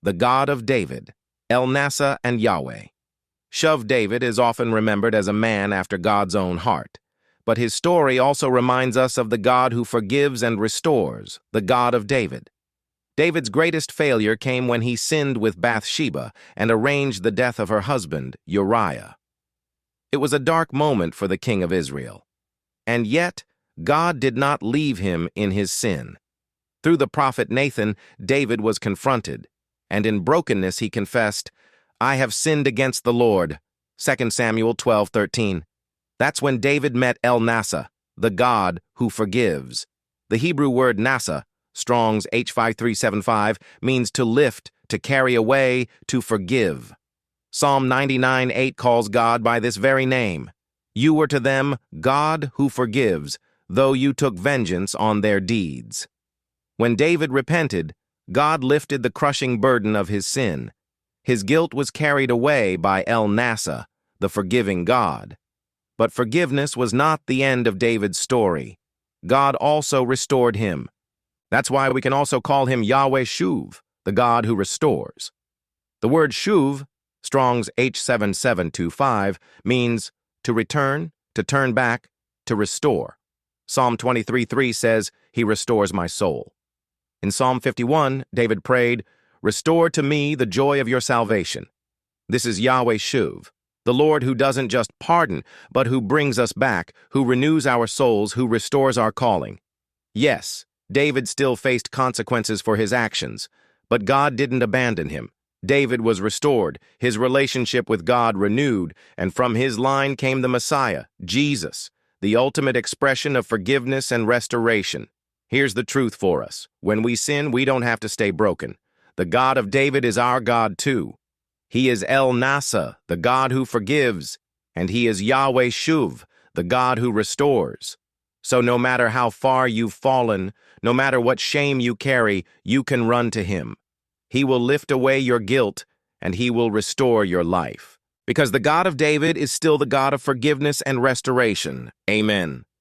the God of David, El-Nasa and Yahweh. Shuv David is often remembered as a man after God's own heart, but his story also reminds us of the God who forgives and restores, the God of David. David's greatest failure came when he sinned with Bathsheba and arranged the death of her husband, Uriah. It was a dark moment for the king of Israel. And yet, God did not leave him in his sin. Through the prophet Nathan, David was confronted, and in brokenness he confessed, "I have sinned against the Lord." 2 Samuel 12:13. That's when David met El-Nasa, the God who forgives. The Hebrew word nasa, Strong's H5375, means to lift, to carry away, to forgive. Psalm 99:8 calls God by this very name. You were to them God who forgives, though you took vengeance on their deeds. When David repented, God lifted the crushing burden of his sin. His guilt was carried away by El-Nasa, the forgiving God. But forgiveness was not the end of David's story. God also restored him. That's why we can also call him Yahweh Shuv, the God who restores. The word Shuv, Strong's H7725, means to return, to turn back, to restore. Psalm 23:3 says, "He restores my soul." In Psalm 51, David prayed, "Restore to me the joy of your salvation." This is Yahweh Shuv, the Lord who doesn't just pardon, but who brings us back, who renews our souls, who restores our calling. Yes, David still faced consequences for his actions, but God didn't abandon him. David was restored, his relationship with God renewed, and from his line came the Messiah, Jesus, the ultimate expression of forgiveness and restoration. Here's the truth for us. When we sin, we don't have to stay broken. The God of David is our God too. He is El-Nasa, the God who forgives, and he is Yahweh Shuv, the God who restores. So no matter how far you've fallen, no matter what shame you carry, you can run to him. He will lift away your guilt, and he will restore your life. Because the God of David is still the God of forgiveness and restoration. Amen.